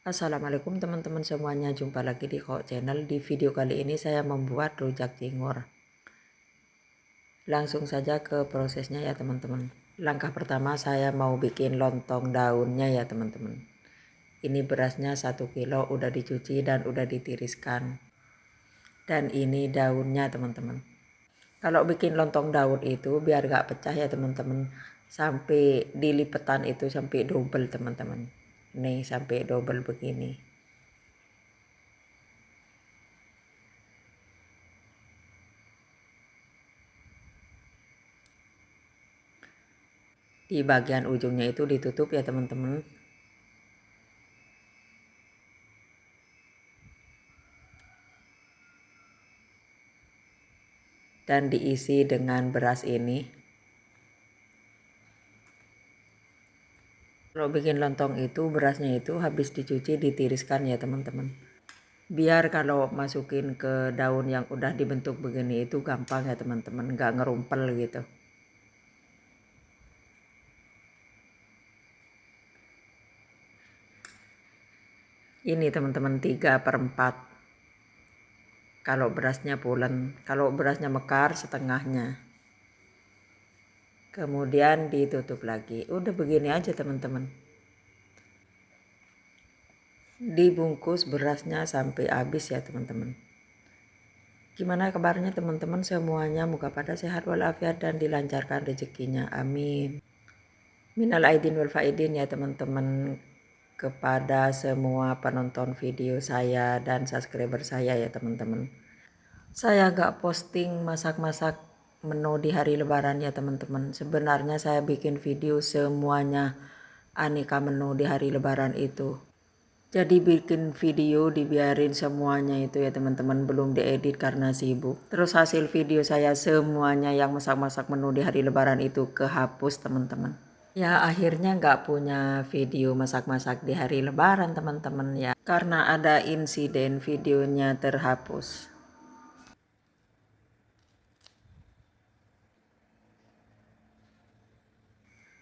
Assalamualaikum teman-teman semuanya, jumpa lagi di Kok Channel. Di video kali ini saya membuat rujak cingur. Langsung saja ke prosesnya ya teman-teman. Langkah pertama saya mau bikin lontong daunnya ya teman-teman. Ini berasnya 1 kilo udah dicuci dan udah ditiriskan. Dan ini daunnya teman-teman. Kalau bikin lontong daun itu biar gak pecah ya teman-teman, sampai dilipetan itu sampai double teman-teman. Nih sampai double begini. Di bagian ujungnya itu ditutup ya teman-teman. Dan diisi dengan beras ini. Kalau bikin lontong itu berasnya itu habis dicuci ditiriskan ya teman-teman. Biar kalau masukin ke daun yang udah dibentuk begini itu gampang ya teman-teman, nggak ngerumpel gitu. Ini teman-teman 3/4. Kalau berasnya pulen, kalau berasnya mekar setengahnya. Kemudian ditutup lagi. Udah begini aja teman-teman. Dibungkus berasnya sampai habis ya teman-teman. Gimana kabarnya teman-teman semuanya? Moga pada sehat walafiat dan dilancarkan rezekinya. Amin. Minal aidin wal faidin ya teman-teman, kepada semua penonton video saya dan subscriber saya ya teman-teman. Saya gak posting masak-masak menu di hari lebaran ya teman-teman. Sebenarnya saya bikin video semuanya aneka menu di hari lebaran itu. Jadi bikin video dibiarin semuanya itu ya teman-teman, belum diedit karena sibuk. Terus hasil video saya semuanya yang masak-masak menu di hari lebaran itu kehapus teman-teman. Ya akhirnya nggak punya video masak-masak di hari lebaran teman-teman ya. Karena ada insiden videonya terhapus.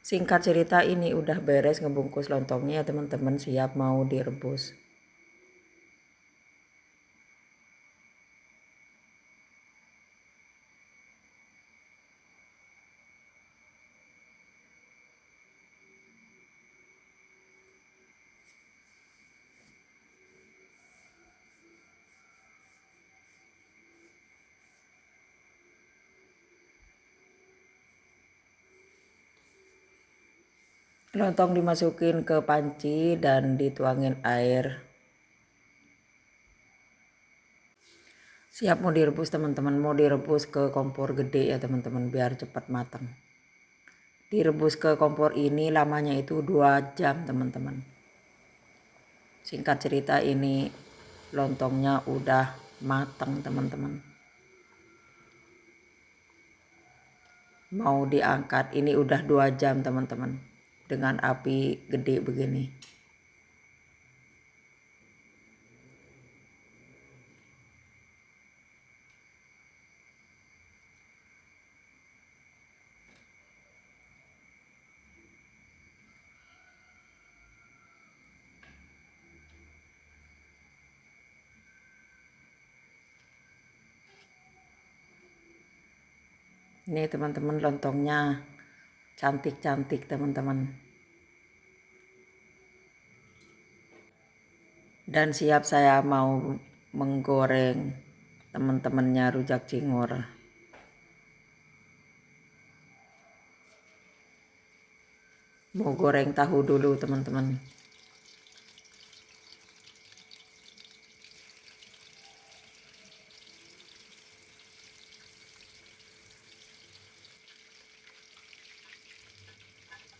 Singkat cerita ini udah beres ngebungkus lontongnya ya teman-teman, siap mau direbus. Lontong dimasukin ke panci dan dituangin air. Siap mau direbus teman-teman, mau direbus ke kompor gede ya teman-teman biar cepat matang. Direbus ke kompor ini lamanya itu 2 jam teman-teman. Singkat cerita ini lontongnya udah matang teman-teman. Mau diangkat ini udah 2 jam teman-teman dengan api gede begini. Ini teman-teman lontongnya cantik-cantik teman-teman. Dan siap saya mau menggoreng teman-temannya rujak cingur. Mau goreng tahu dulu teman-teman.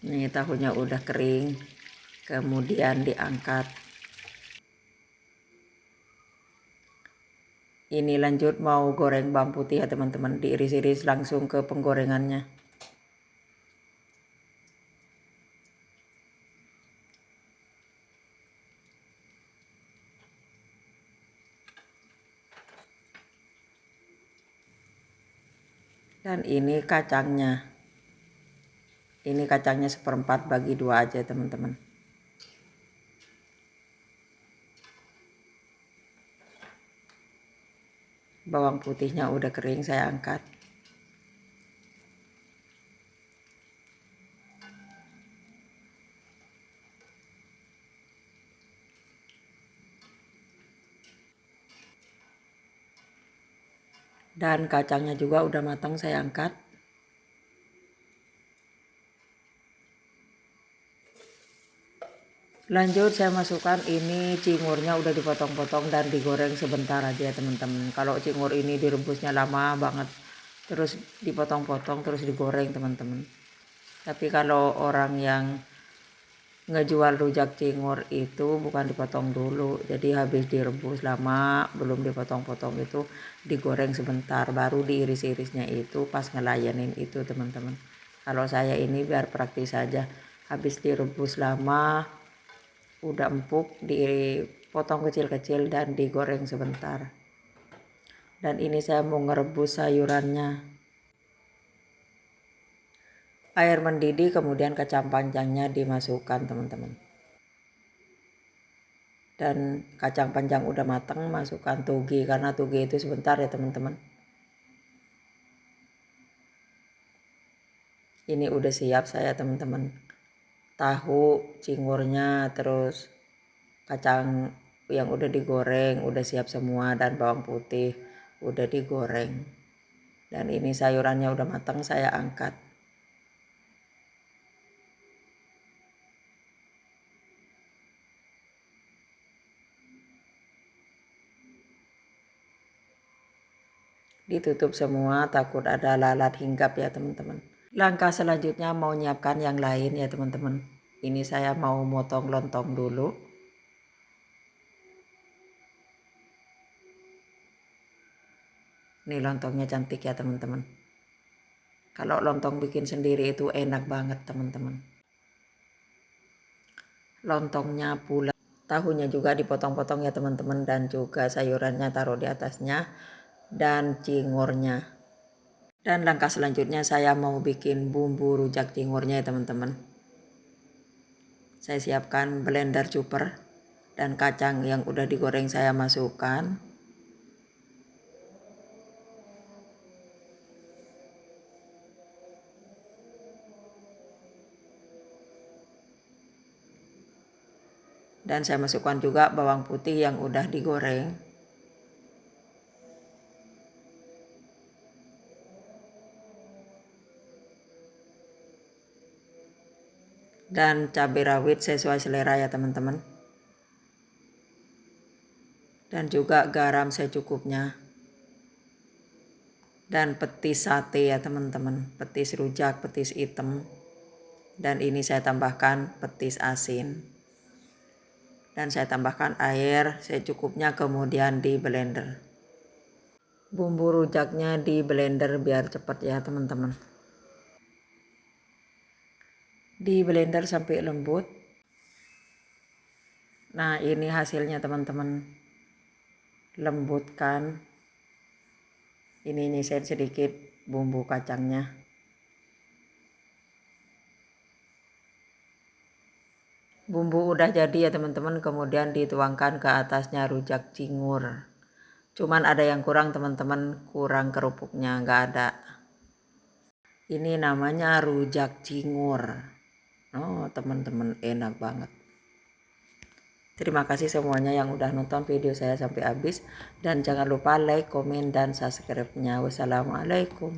Nih tahunya udah kering, kemudian diangkat. Ini lanjut mau goreng bawang putih ya teman-teman, diiris-iris langsung ke penggorengannya. Dan ini kacangnya. Ini kacangnya 1/4 bagi 2 aja teman-teman. Bawang putihnya udah kering, saya angkat. Dan kacangnya juga udah matang, saya angkat. Lanjut saya masukkan ini cingurnya udah dipotong-potong dan digoreng sebentar aja teman-teman. Kalau cingur ini direbusnya lama banget, terus dipotong-potong terus digoreng teman-teman. Tapi kalau orang yang ngejual rujak cingur itu bukan dipotong dulu, jadi habis direbus lama belum dipotong-potong itu digoreng sebentar, baru diiris-irisnya itu pas ngelayanin itu teman-teman. Kalau saya ini biar praktis saja, habis direbus lama udah empuk dipotong kecil-kecil dan digoreng sebentar. Dan ini saya mau ngerebus sayurannya. Air mendidih, kemudian kacang panjangnya dimasukkan teman-teman. Dan kacang panjang udah matang, masukkan toge, karena toge itu sebentar ya teman-teman. Ini udah siap saya teman-teman. Tahu, cingurnya, terus kacang yang udah digoreng udah siap semua, dan bawang putih udah digoreng. Dan ini sayurannya udah matang, saya angkat. Ditutup semua, takut ada lalat hinggap ya teman-teman. Langkah selanjutnya mau nyiapkan yang lain ya teman-teman. Ini saya mau motong lontong dulu. Ini lontongnya cantik ya teman-teman. Kalau lontong bikin sendiri itu enak banget teman-teman. Lontongnya pula, tahunya juga dipotong-potong ya teman-teman, dan juga sayurannya taruh di atasnya dan cingurnya. Dan langkah selanjutnya saya mau bikin bumbu rujak cingurnya ya teman-teman. Saya siapkan blender chopper dan kacang yang udah digoreng saya masukkan. Dan saya masukkan juga bawang putih yang udah digoreng. Dan cabai rawit sesuai selera ya teman-teman. Dan juga garam secukupnya. Dan petis sate ya teman-teman, petis rujak, petis hitam. Dan ini saya tambahkan petis asin. Dan saya tambahkan air secukupnya, kemudian di blender. Bumbu rujaknya di blender biar cepat ya teman-teman. Di blender sampai lembut. Nah ini hasilnya teman-teman, lembut kan. Ini nyisir sedikit bumbu kacangnya. Bumbu udah jadi ya teman-teman, kemudian dituangkan ke atasnya rujak cingur. Cuman ada yang kurang teman-teman, kurang kerupuknya, nggak ada. Ini namanya rujak cingur. Oh teman-teman, enak banget. Terima kasih semuanya yang udah nonton video saya sampai habis. Dan jangan lupa like, komen, dan subscribe-nya. Wassalamualaikum.